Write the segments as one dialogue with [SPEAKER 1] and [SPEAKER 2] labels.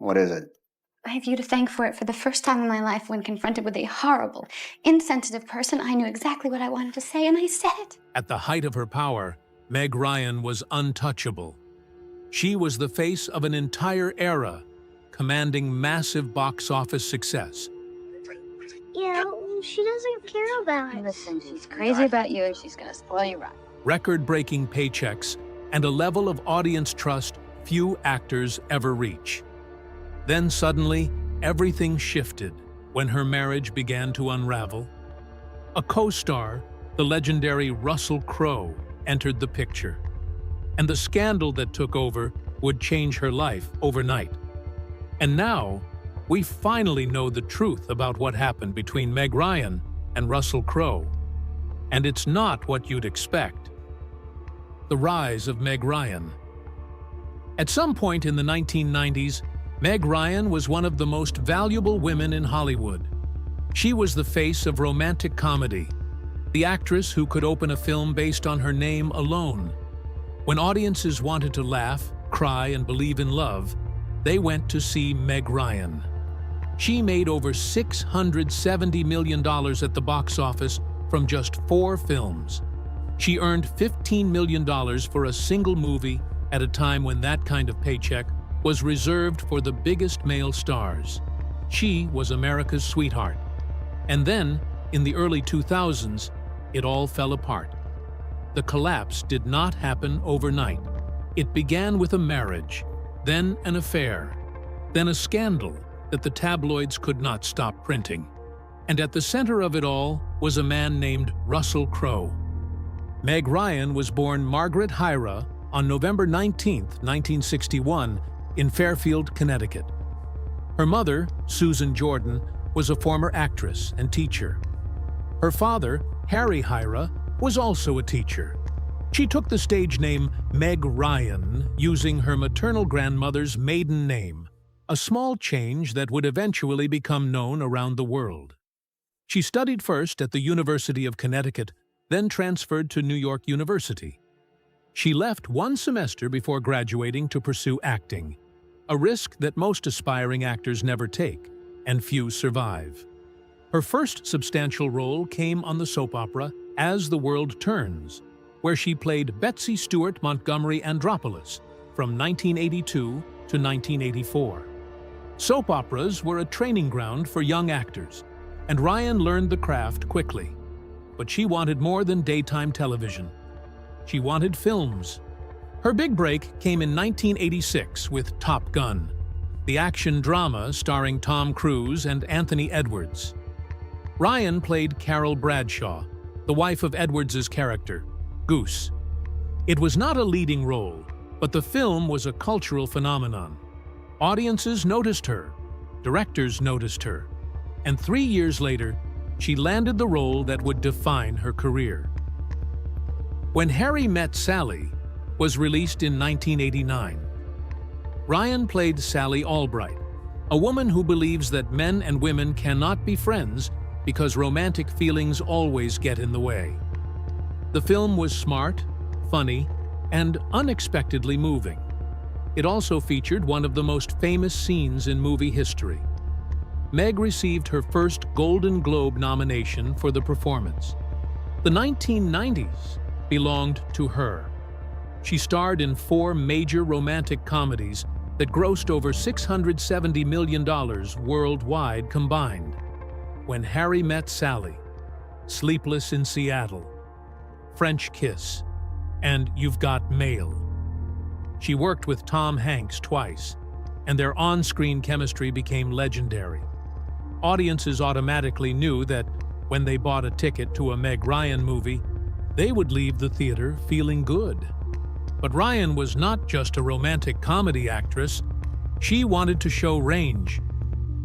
[SPEAKER 1] What is it?
[SPEAKER 2] I have you to thank for it. For the first time in my life, when confronted with a horrible, insensitive person, I knew exactly what I wanted to say, and I said it.
[SPEAKER 3] At the height of her power, Meg Ryan was untouchable. She was the face of an entire era, commanding massive box office success.
[SPEAKER 4] Yeah, she doesn't care about us.
[SPEAKER 5] Listen, she's crazy about you and she's gonna spoil you rotten.
[SPEAKER 3] Record-breaking paychecks and a level of audience trust few actors ever reach. Then suddenly, everything shifted when her marriage began to unravel. A co-star, the legendary Russell Crowe, entered the picture. And the scandal that took over would change her life overnight. And now, we finally know the truth about what happened between Meg Ryan and Russell Crowe. And it's not what you'd expect. The rise of Meg Ryan. At some point in the 1990s, Meg Ryan was one of the most valuable women in Hollywood. She was the face of romantic comedy, the actress who could open a film based on her name alone. When audiences wanted to laugh, cry, and believe in love, they went to see Meg Ryan. She made over $670 million at the box office from just 4 films. She earned $15 million for a single movie at a time when that kind of paycheck was reserved for the biggest male stars. She was America's sweetheart. And then, in the early 2000s, it all fell apart. The collapse did not happen overnight. It began with a marriage, then an affair, then a scandal that the tabloids could not stop printing. And at the center of it all was a man named Russell Crowe. Meg Ryan was born Margaret Hyra on November 19, 1961, in Fairfield, Connecticut. Her mother, Susan Jordan, was a former actress and teacher. Her father, Harry Hyra, was also a teacher. She took the stage name Meg Ryan, using her maternal grandmother's maiden name, a small change that would eventually become known around the world. She studied first at the University of Connecticut, then transferred to New York University. She left 1 semester before graduating to pursue acting, a risk that most aspiring actors never take, and few survive. Her first substantial role came on the soap opera As the World Turns, where she played Betsy Stewart Montgomery Andropoulos from 1982 to 1984. Soap operas were a training ground for young actors, and Ryan learned the craft quickly. But she wanted more than daytime television. She wanted films. Her big break came in 1986 with Top Gun, the action drama starring Tom Cruise and Anthony Edwards. Ryan played Carol Bradshaw, the wife of Edwards's character, Goose. It was not a leading role, but the film was a cultural phenomenon. Audiences noticed her, directors noticed her, and 3 years later, she landed the role that would define her career. When Harry Met Sally was released in 1989, Ryan played Sally Albright, a woman who believes that men and women cannot be friends because romantic feelings always get in the way. The film was smart, funny, and unexpectedly moving. It also featured one of the most famous scenes in movie history. Meg received her first Golden Globe nomination for the performance. The 1990s belonged to her. She starred in 4 major romantic comedies that grossed over $670 million worldwide combined. When Harry Met Sally, Sleepless in Seattle, French Kiss, and You've Got Mail. She worked with Tom Hanks twice, and their on-screen chemistry became legendary. Audiences automatically knew that when they bought a ticket to a Meg Ryan movie, they would leave the theater feeling good. But Ryan was not just a romantic comedy actress. She wanted to show range.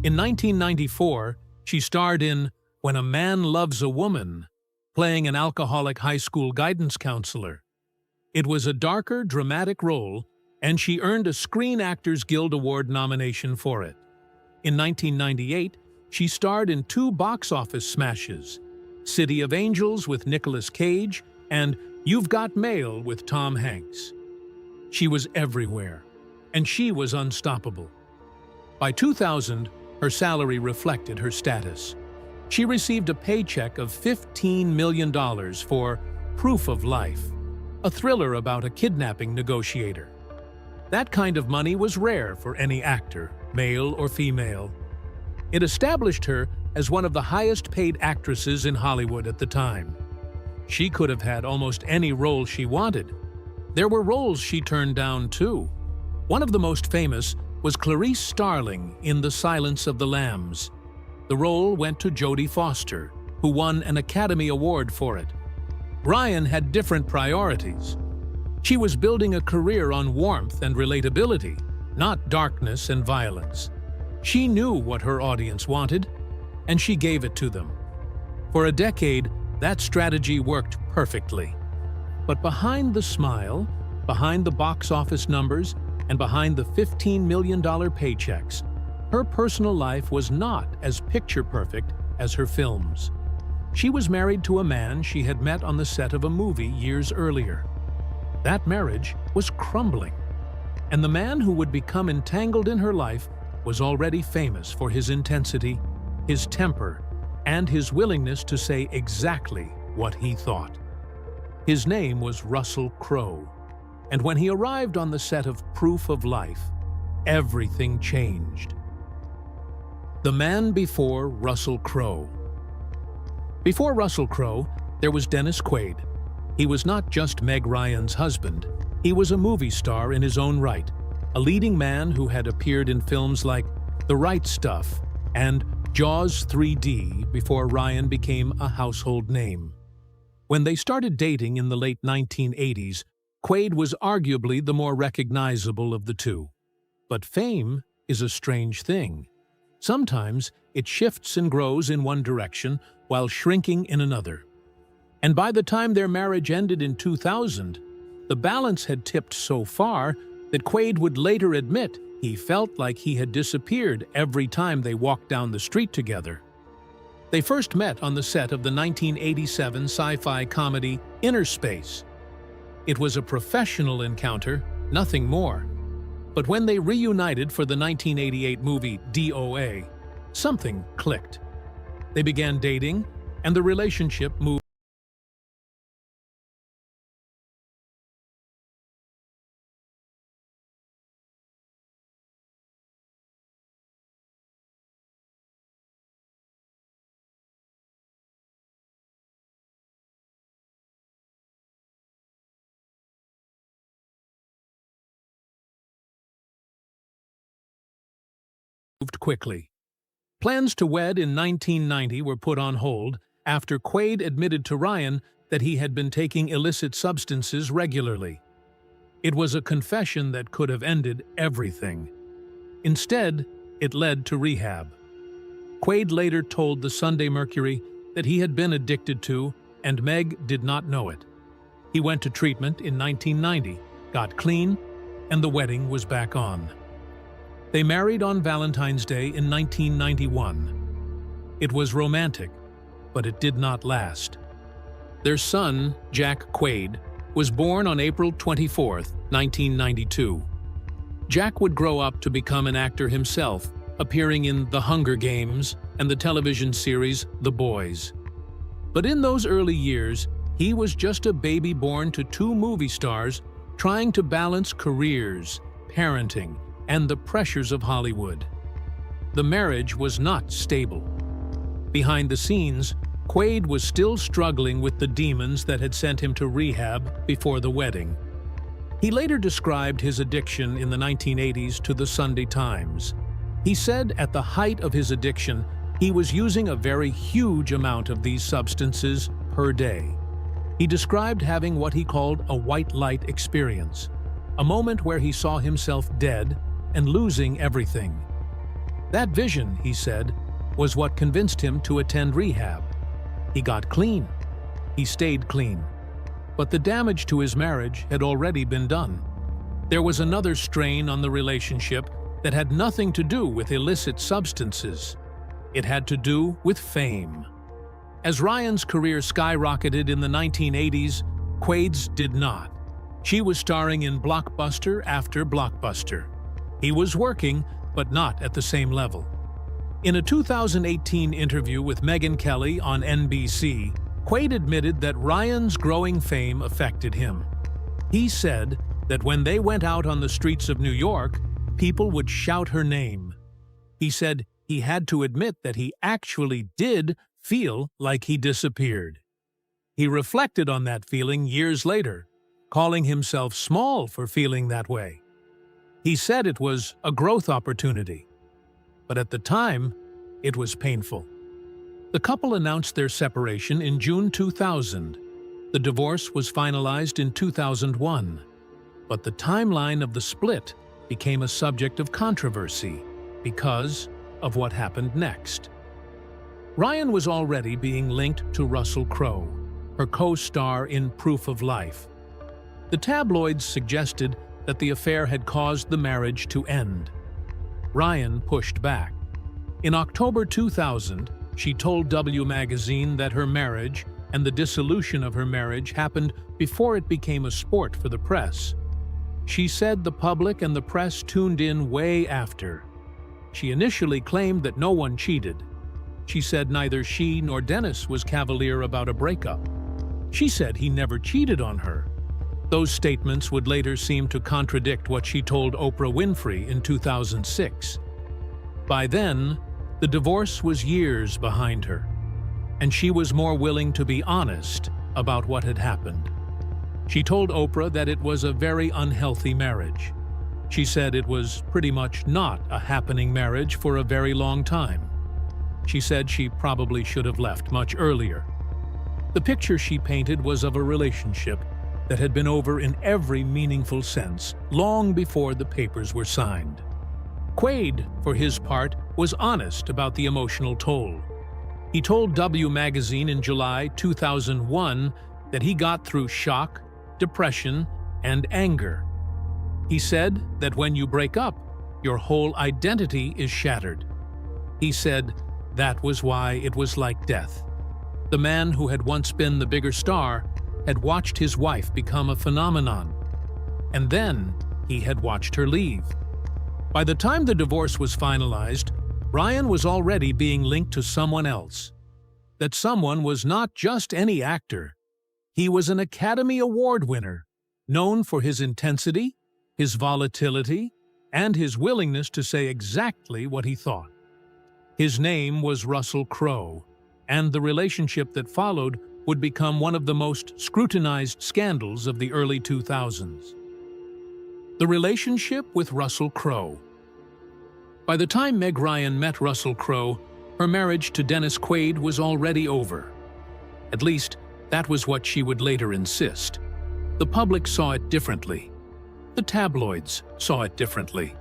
[SPEAKER 3] In 1994, she starred in When a Man Loves a Woman, playing an alcoholic high school guidance counselor. It was a darker, dramatic role, and she earned a Screen Actors Guild Award nomination for it. In 1998, she starred in 2 box office smashes, City of Angels with Nicolas Cage and You've Got Mail with Tom Hanks. She was everywhere, and she was unstoppable. By 2000, her salary reflected her status. She received a paycheck of $15 million for Proof of Life, a thriller about a kidnapping negotiator. That kind of money was rare for any actor, male or female. It established her as one of the highest-paid actresses in Hollywood at the time. She could have had almost any role she wanted. There were roles she turned down, too. One of the most famous was Clarice Starling in The Silence of the Lambs. The role went to Jodie Foster, who won an Academy Award for it. Ryan had different priorities. She was building a career on warmth and relatability, not darkness and violence. She knew what her audience wanted, and she gave it to them. For a decade, that strategy worked perfectly. But behind the smile, behind the box office numbers, and behind the $15 million paychecks, her personal life was not as picture-perfect as her films. She was married to a man she had met on the set of a movie years earlier. That marriage was crumbling, and the man who would become entangled in her life was already famous for his intensity, his temper, and his willingness to say exactly what he thought. His name was Russell Crowe, and when he arrived on the set of Proof of Life, everything changed. The man before Russell Crowe. Before Russell Crowe, there was Dennis Quaid. He was not just Meg Ryan's husband. He was a movie star in his own right, a leading man who had appeared in films like The Right Stuff and Jaws 3D before Ryan became a household name. When they started dating in the late 1980s, Quaid was arguably the more recognizable of the two. But fame is a strange thing. Sometimes it shifts and grows in one direction while shrinking in another. And by the time their marriage ended in 2000, the balance had tipped so far that Quaid would later admit he felt like he had disappeared every time they walked down the street together. They first met on the set of the 1987 sci-fi comedy Inner Space. It was a professional encounter, nothing more. But when they reunited for the 1988 movie DOA, something clicked. They began dating, and the relationship moved quickly. Plans to wed in 1990 were put on hold after Quaid admitted to Ryan that he had been taking illicit substances regularly. It was a confession that could have ended everything. Instead, it led to rehab. Quaid later told the Sunday Mercury that he had been addicted to, and Meg did not know it. He went to treatment in 1990, got clean, and the wedding was back on. They married on Valentine's Day in 1991. It was romantic, but it did not last. Their son, Jack Quaid, was born on April 24, 1992. Jack would grow up to become an actor himself, appearing in The Hunger Games and the television series The Boys. But in those early years, he was just a baby born to two movie stars trying to balance careers, parenting, and the pressures of Hollywood. The marriage was not stable. Behind the scenes, Quaid was still struggling with the demons that had sent him to rehab before the wedding. He later described his addiction in the 1980s to the Sunday Times. He said at the height of his addiction, he was using a very huge amount of these substances per day. He described having what he called a white light experience, a moment where he saw himself dead and losing everything. That vision, he said, was what convinced him to attend rehab. He got clean. He stayed clean. But the damage to his marriage had already been done. There was another strain on the relationship that had nothing to do with illicit substances. It had to do with fame. As Ryan's career skyrocketed in the 1980s, Quaid's did not. She was starring in blockbuster after blockbuster. He was working, but not at the same level. In a 2018 interview with Megyn Kelly on NBC, Quaid admitted that Ryan's growing fame affected him. He said that when they went out on the streets of New York, people would shout her name. He said he had to admit that he actually did feel like he disappeared. He reflected on that feeling years later, calling himself small for feeling that way. He said it was a growth opportunity, but at the time, it was painful. The couple announced their separation in June 2000. The divorce was finalized in 2001, but the timeline of the split became a subject of controversy because of what happened next. Ryan was already being linked to Russell Crowe, her co-star in Proof of Life. The tabloids suggested that the affair had caused the marriage to end. Ryan pushed back. In October 2000, she told W Magazine that her marriage and the dissolution of her marriage happened before it became a sport for the press. She said the public and the press tuned in way after. She initially claimed that no one cheated. She said neither she nor Dennis was cavalier about a breakup. She said he never cheated on her. Those statements would later seem to contradict what she told Oprah Winfrey in 2006. By then, the divorce was years behind her, and she was more willing to be honest about what had happened. She told Oprah that it was a very unhealthy marriage. She said it was pretty much not a happening marriage for a very long time. She said she probably should have left much earlier. The picture she painted was of a relationship that had been over in every meaningful sense long before the papers were signed. Quaid, for his part, was honest about the emotional toll. He told W Magazine in July 2001 that he got through shock, depression, and anger. He said that when you break up, your whole identity is shattered. He said that was why it was like death. The man who had once been the bigger star had watched his wife become a phenomenon, and then he had watched her leave. By the time the divorce was finalized, Ryan was already being linked to someone else. That someone was not just any actor. He was an Academy Award winner, known for his intensity, his volatility, and his willingness to say exactly what he thought. His name was Russell Crowe, and the relationship that followed would become one of the most scrutinized scandals of the early 2000s. The relationship with Russell Crowe. By the time Meg Ryan met Russell Crowe, her marriage to Dennis Quaid was already over. At least, that was what she would later insist. The public saw it differently. The tabloids saw it differently.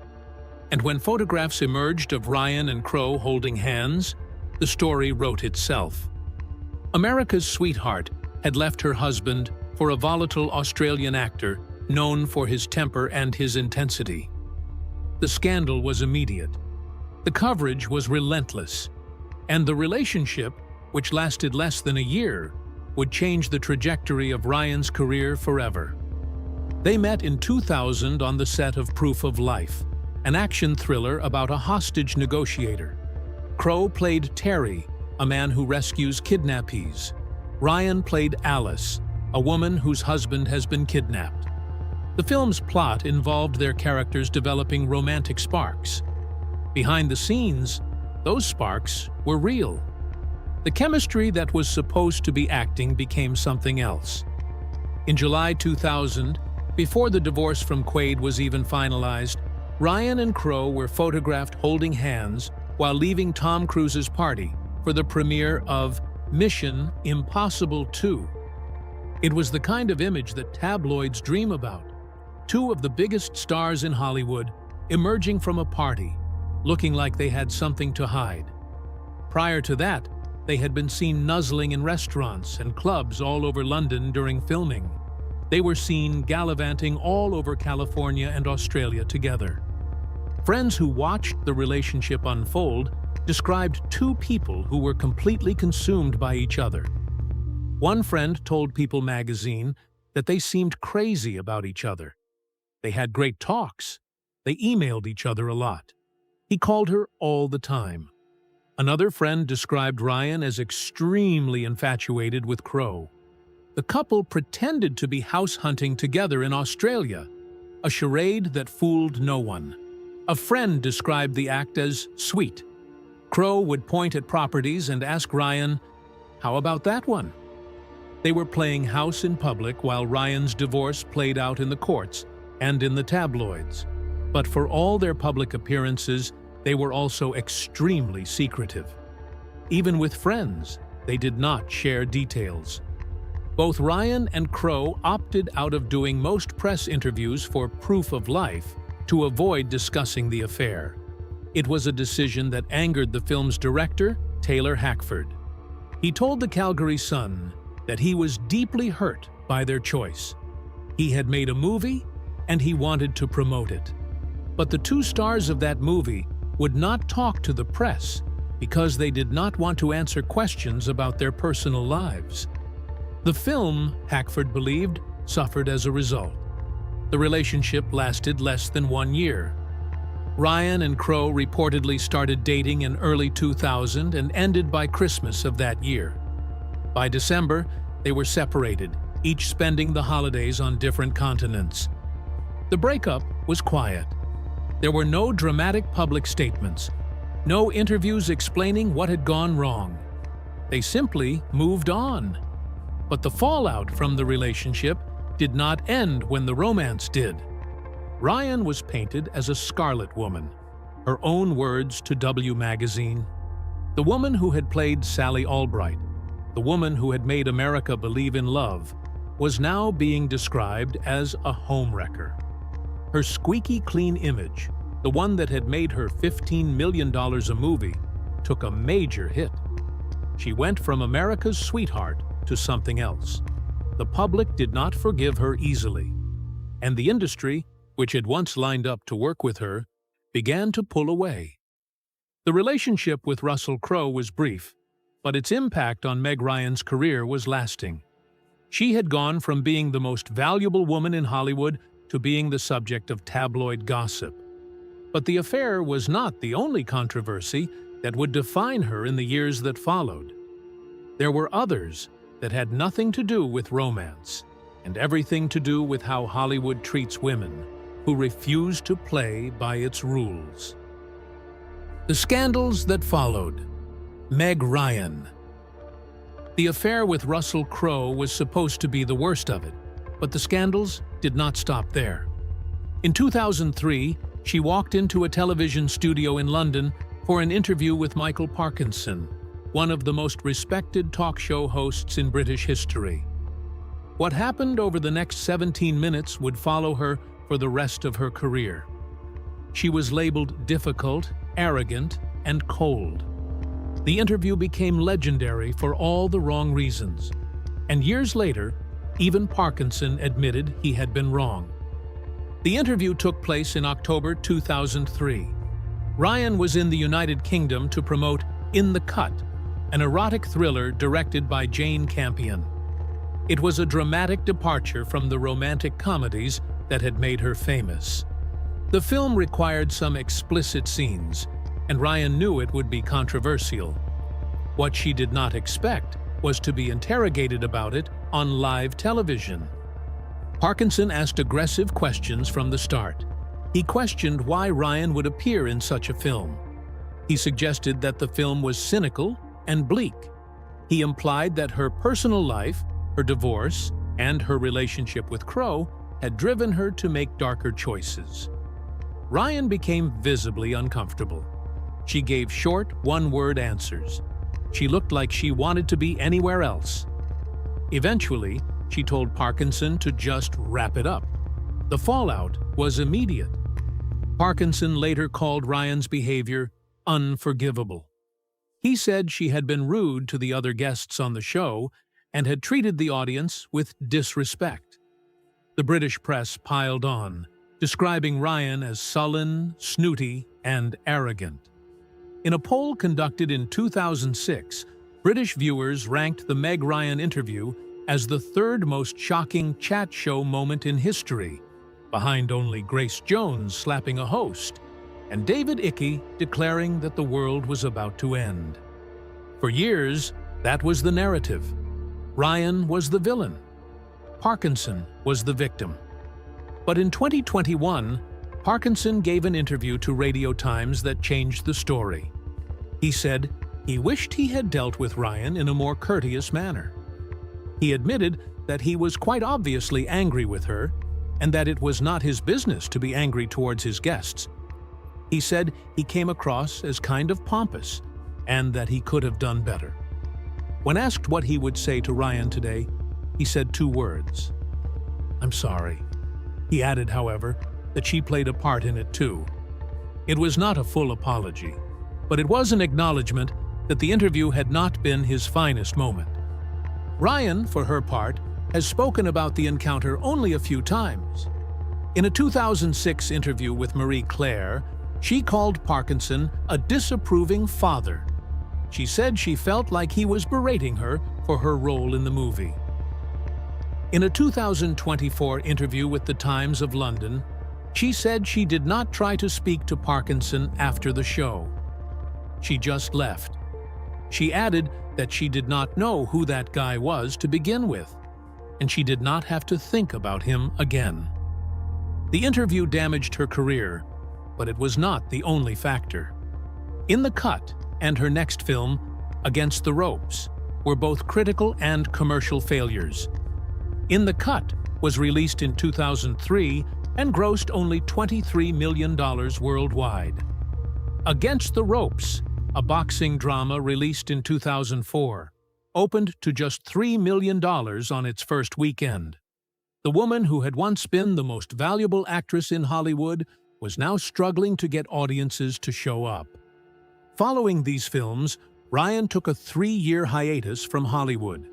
[SPEAKER 3] And when photographs emerged of Ryan and Crowe holding hands, the story wrote itself. America's sweetheart had left her husband for a volatile Australian actor known for his temper and his intensity. The scandal was immediate. The coverage was relentless. And the relationship, which lasted less than a year, would change the trajectory of Ryan's career forever. They met in 2000 on the set of Proof of Life, an action thriller about a hostage negotiator. Crowe played Terry, a man who rescues kidnappees. Ryan played Alice, a woman whose husband has been kidnapped. The film's plot involved their characters developing romantic sparks. Behind the scenes, those sparks were real. The chemistry that was supposed to be acting became something else. In July 2000, before the divorce from Quaid was even finalized, Ryan and Crowe were photographed holding hands while leaving Tom Cruise's party for the premiere of Mission: Impossible 2. It was the kind of image that tabloids dream about. Two of the biggest stars in Hollywood emerging from a party, looking like they had something to hide. Prior to that, they had been seen nuzzling in restaurants and clubs all over London during filming. They were seen gallivanting all over California and Australia together. Friends who watched the relationship unfold described two people who were completely consumed by each other. One friend told People magazine that they seemed crazy about each other. They had great talks. They emailed each other a lot. He called her all the time. Another friend described Ryan as extremely infatuated with Crowe. The couple pretended to be house hunting together in Australia, a charade that fooled no one. A friend described the act as sweet. Crowe would point at properties and ask Ryan, "How about that one?" They were playing house in public while Ryan's divorce played out in the courts and in the tabloids. But for all their public appearances, they were also extremely secretive. Even with friends, they did not share details. Both Ryan and Crowe opted out of doing most press interviews for proof of life to avoid discussing the affair. It was a decision that angered the film's director, Taylor Hackford. He told the Calgary Sun that he was deeply hurt by their choice. He had made a movie, and he wanted to promote it. But the two stars of that movie would not talk to the press because they did not want to answer questions about their personal lives. The film, Hackford believed, suffered as a result. The relationship lasted less than 1 year. Ryan and Crowe reportedly started dating in early 2000 and ended by Christmas of that year. By December, they were separated, each spending the holidays on different continents. The breakup was quiet. There were no dramatic public statements, no interviews explaining what had gone wrong. They simply moved on. But the fallout from the relationship did not end when the romance did. Ryan was painted as a scarlet woman, her own words to W magazine. The woman who had played Sally Albright, the woman who had made America believe in love, was now being described as a homewrecker. Her squeaky clean image, the one that had made her $15 million a movie, took a major hit. She went from America's sweetheart to something else. The public did not forgive her easily, and the industry, which had once lined up to work with her, began to pull away. The relationship with Russell Crowe was brief, but its impact on Meg Ryan's career was lasting. She had gone from being the most valuable woman in Hollywood to being the subject of tabloid gossip. But the affair was not the only controversy that would define her in the years that followed. There were others that had nothing to do with romance, and everything to do with how Hollywood treats women who refuse to play by its rules. The scandals that followed. Meg Ryan. The affair with Russell Crowe was supposed to be the worst of it, but the scandals did not stop there. In 2003, she walked into a television studio in London for an interview with Michael Parkinson, one of the most respected talk show hosts in British history. What happened over the next 17 minutes would follow her for the rest of her career. She was labeled difficult, arrogant, and cold. The interview became legendary for all the wrong reasons, and years later, even Parkinson admitted he had been wrong. The interview took place in October 2003. Ryan was in the United Kingdom to promote In the Cut, an erotic thriller directed by Jane Campion. It was a dramatic departure from the romantic comedies that had made her famous. The film required some explicit scenes, and Ryan knew it would be controversial. What she did not expect was to be interrogated about it on live television. Parkinson asked aggressive questions from the start. He questioned why Ryan would appear in such a film. He suggested that the film was cynical and bleak. He implied that her personal life, her divorce, and her relationship with Crowe had driven her to make darker choices. Ryan became visibly uncomfortable. She gave short, one-word answers. She looked like she wanted to be anywhere else. Eventually, she told Parkinson to just wrap it up. The fallout was immediate. Parkinson later called Ryan's behavior unforgivable. He said she had been rude to the other guests on the show and had treated the audience with disrespect. The British press piled on, describing Ryan as sullen, snooty, and arrogant. In a poll conducted in 2006, British viewers ranked the Meg Ryan interview as the third most shocking chat show moment in history, behind only Grace Jones slapping a host and David Icke declaring that the world was about to end. For years, that was the narrative. Ryan was the villain. Parkinson was the victim. But in 2021, Parkinson gave an interview to Radio Times that changed the story. He said he wished he had dealt with Ryan in a more courteous manner. He admitted that he was quite obviously angry with her and that it was not his business to be angry towards his guests. He said he came across as kind of pompous and that he could have done better. When asked what he would say to Ryan today, he said 2 words: "I'm sorry." He added, however, that she played a part in it too. It was not a full apology, but it was an acknowledgement that the interview had not been his finest moment. Ryan, for her part, has spoken about the encounter only a few times. In a 2006 interview with Marie Claire, she called Parkinson a disapproving father. She said she felt like he was berating her for her role in the movie. In a 2024 interview with the Times of London, she said she did not try to speak to Parkinson after the show. She just left. She added that she did not know who that guy was to begin with, and she did not have to think about him again. The interview damaged her career, but it was not the only factor. In the Cut and her next film, Against the Ropes, were both critical and commercial failures. In the Cut was released in 2003 and grossed only $23 million worldwide. Against the Ropes, a boxing drama released in 2004, opened to just $3 million on its first weekend. The woman who had once been the most valuable actress in Hollywood was now struggling to get audiences to show up. Following these films, Ryan took a 3-year hiatus from Hollywood.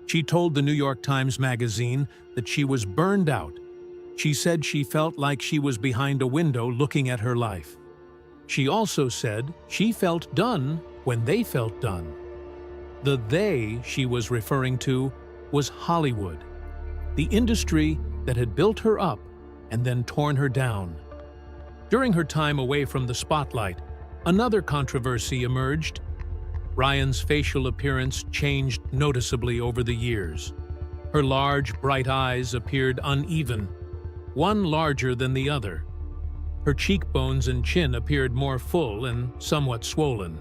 [SPEAKER 3] She told the New York Times Magazine that she was burned out. She said she felt like she was behind a window looking at her life. She also said she felt done when they felt done. The they she was referring to was Hollywood, the industry that had built her up and then torn her down. During her time away from the spotlight, another controversy emerged. Ryan's facial appearance changed noticeably over the years. Her large, bright eyes appeared uneven, one larger than the other. Her cheekbones and chin appeared more full and somewhat swollen.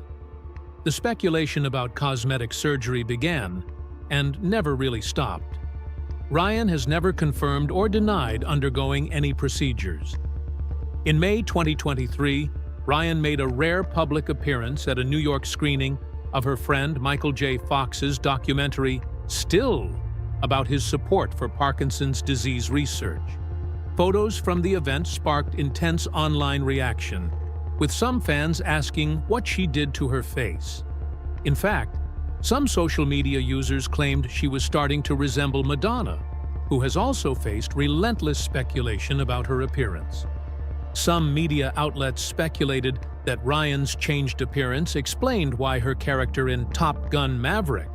[SPEAKER 3] The speculation about cosmetic surgery began and never really stopped. Ryan has never confirmed or denied undergoing any procedures. In May 2023, Ryan made a rare public appearance at a New York screening of her friend Michael J. Fox's documentary, Still, about his support for Parkinson's disease research. Photos from the event sparked intense online reaction, with some fans asking what she did to her face. In fact, some social media users claimed she was starting to resemble Madonna, who has also faced relentless speculation about her appearance. Some media outlets speculated that Ryan's changed appearance explained why her character in Top Gun: Maverick,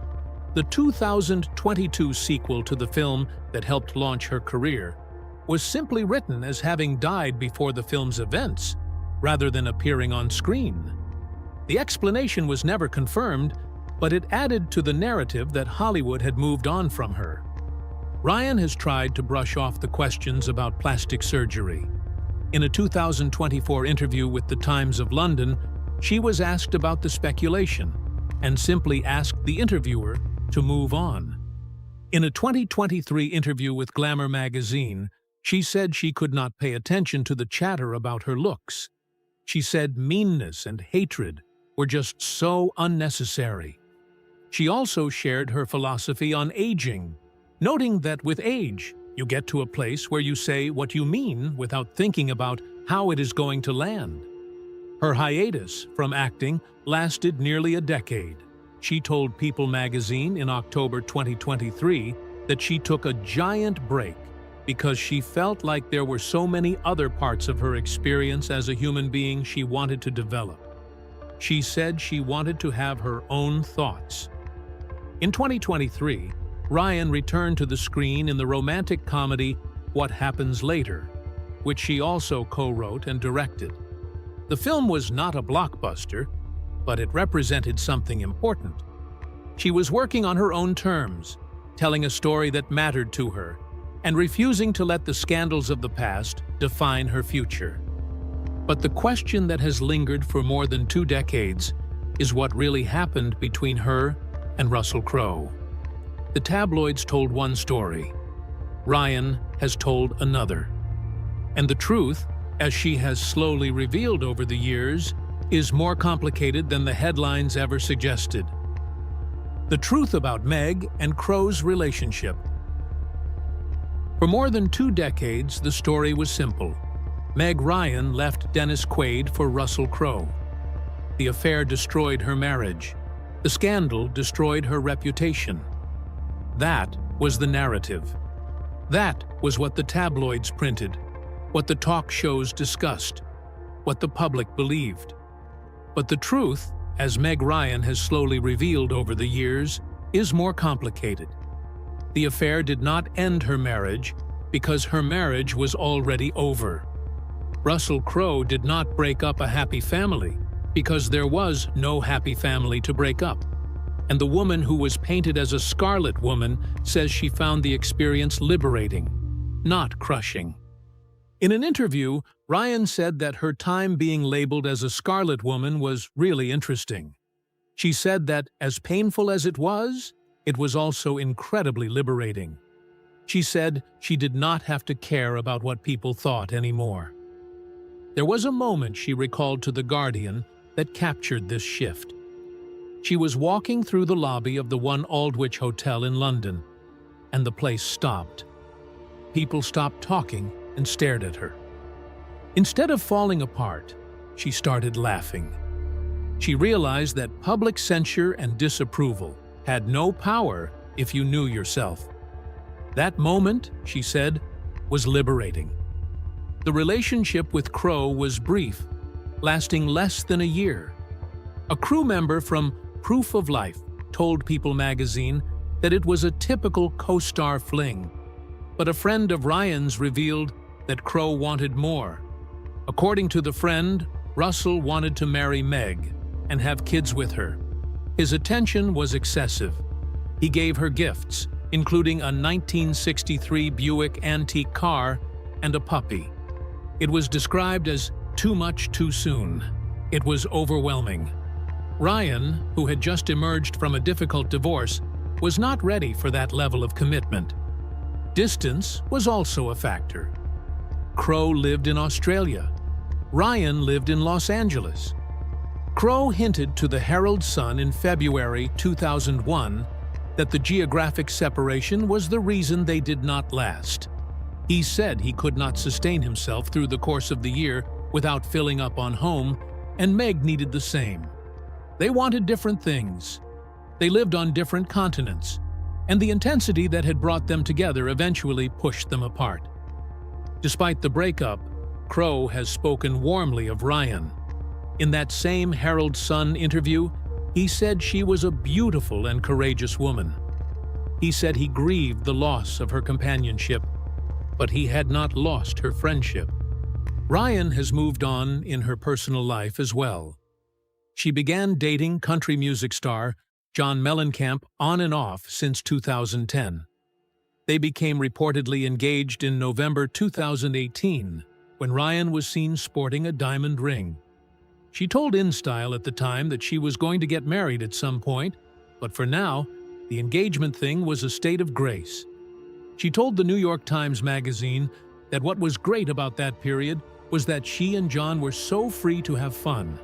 [SPEAKER 3] the 2022 sequel to the film that helped launch her career, was simply written as having died before the film's events, rather than appearing on screen. The explanation was never confirmed, but it added to the narrative that Hollywood had moved on from her. Ryan has tried to brush off the questions about plastic surgery. In a 2024 interview with the Times of London, she was asked about the speculation and simply asked the interviewer to move on. In a 2023 interview with Glamour magazine, she said she could not pay attention to the chatter about her looks. She said meanness and hatred were just so unnecessary. She also shared her philosophy on aging, noting that with age, you get to a place where you say what you mean without thinking about how it is going to land. Her hiatus from acting lasted nearly a decade. She told People magazine in October 2023 that she took a giant break because she felt like there were so many other parts of her experience as a human being she wanted to develop. She said she wanted to have her own thoughts. In 2023, Ryan returned to the screen in the romantic comedy What Happens Later, which she also co-wrote and directed. The film was not a blockbuster, but it represented something important. She was working on her own terms, telling a story that mattered to her, and refusing to let the scandals of the past define her future. But the question that has lingered for more than 2 decades is what really happened between her and Russell Crowe. The tabloids told one story. Ryan has told another. And the truth, as she has slowly revealed over the years, is more complicated than the headlines ever suggested. The truth about Meg and Crowe's relationship. For more than 2 decades, the story was simple. Meg Ryan left Dennis Quaid for Russell Crowe. The affair destroyed her marriage. The scandal destroyed her reputation. That was the narrative. That was what the tabloids printed, what the talk shows discussed, what the public believed. But the truth, as Meg Ryan has slowly revealed over the years, is more complicated. The affair did not end her marriage because her marriage was already over. Russell Crowe did not break up a happy family because there was no happy family to break up. And the woman who was painted as a scarlet woman says she found the experience liberating, not crushing. In an interview, Ryan said that her time being labeled as a scarlet woman was really interesting. She said that, as painful as it was also incredibly liberating. She said she did not have to care about what people thought anymore. There was a moment, she recalled to The Guardian, that captured this shift. She was walking through the lobby of the One Aldwych Hotel in London, and the place stopped. People stopped talking and stared at her. Instead of falling apart, she started laughing. She realized that public censure and disapproval had no power if you knew yourself. That moment, she said, was liberating. The relationship with Crowe was brief, lasting less than a year. A crew member from Proof of Life told People magazine that it was a typical co-star fling, but a friend of Ryan's revealed that Crowe wanted more. According to the friend, Russell wanted to marry Meg and have kids with her. His attention was excessive. He gave her gifts, including a 1963 Buick antique car and a puppy. It was described as too much too soon. It was overwhelming. Ryan, who had just emerged from a difficult divorce, was not ready for that level of commitment. Distance was also a factor. Crowe lived in Australia. Ryan lived in Los Angeles. Crowe hinted to the Herald-Sun in February 2001 that the geographic separation was the reason they did not last. He said he could not sustain himself through the course of the year without filling up on home, and Meg needed the same. They wanted different things. They lived on different continents, and the intensity that had brought them together eventually pushed them apart. Despite the breakup, Crowe has spoken warmly of Ryan. In that same Herald-Sun interview, he said she was a beautiful and courageous woman. He said he grieved the loss of her companionship, but he had not lost her friendship. Ryan has moved on in her personal life as well. She began dating country music star John Mellencamp on and off since 2010. They became reportedly engaged in November 2018, when Ryan was seen sporting a diamond ring. She told InStyle at the time that she was going to get married at some point, but for now, the engagement thing was a state of grace. She told the New York Times magazine that what was great about that period was that she and John were so free to have fun.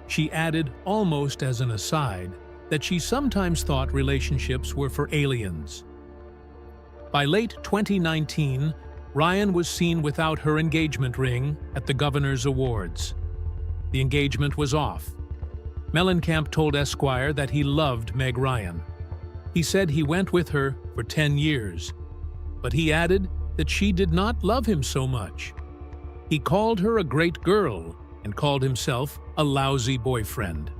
[SPEAKER 3] She added, almost as an aside, that she sometimes thought relationships were for aliens. By late 2019, Ryan was seen without her engagement ring at the Governor's Awards. The engagement was off. Mellencamp told Esquire that he loved Meg Ryan. He said he went with her for 10 years, but he added that she did not love him so much. He called her a great girl and called himself a lousy boyfriend.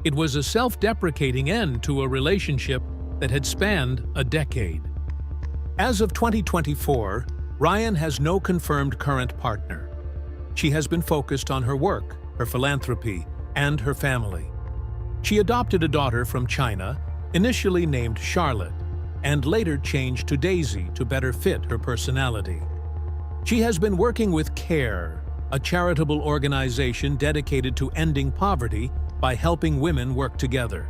[SPEAKER 3] It was a self-deprecating end to a relationship that had spanned a decade. As of 2024, Ryan has no confirmed current partner. She has been focused on her work, her philanthropy, and her family. She adopted a daughter from China, initially named Charlotte, and later changed to Daisy to better fit her personality. She has been working with CARE, a charitable organization dedicated to ending poverty by helping women work together.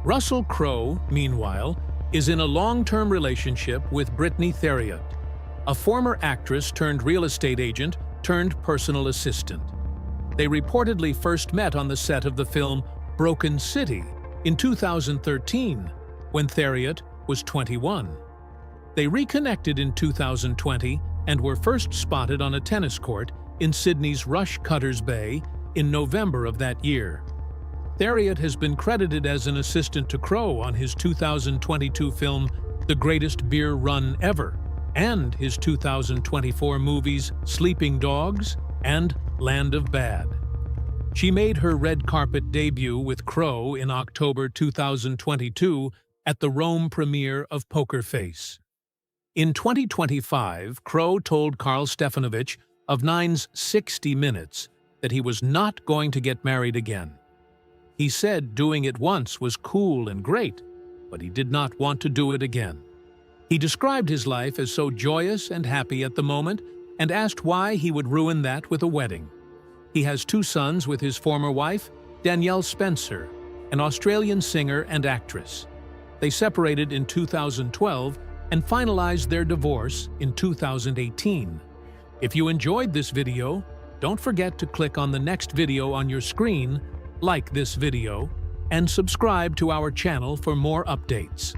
[SPEAKER 3] Russell Crowe, meanwhile, is in a long-term relationship with Brittany Theriot, a former actress turned real estate agent turned personal assistant. They reportedly first met on the set of the film Broken City in 2013, when Theriot was 21. They reconnected in 2020 and were first spotted on a tennis court in Sydney's Rush Cutters Bay in November of that year. Theriot has been credited as an assistant to Crowe on his 2022 film The Greatest Beer Run Ever, and his 2024 movies Sleeping Dogs and Land of Bad. She made her red carpet debut with Crowe in October 2022 at the Rome premiere of Poker Face. In 2025, Crowe told Karl Stefanovich of Nine's 60 Minutes that he was not going to get married again. He said doing it once was cool and great, but he did not want to do it again. He described his life as so joyous and happy at the moment and asked why he would ruin that with a wedding. He has 2 sons with his former wife, Danielle Spencer, an Australian singer and actress. They separated in 2012 and finalized their divorce in 2018. If you enjoyed this video, don't forget to click on the next video on your screen, like this video, and subscribe to our channel for more updates.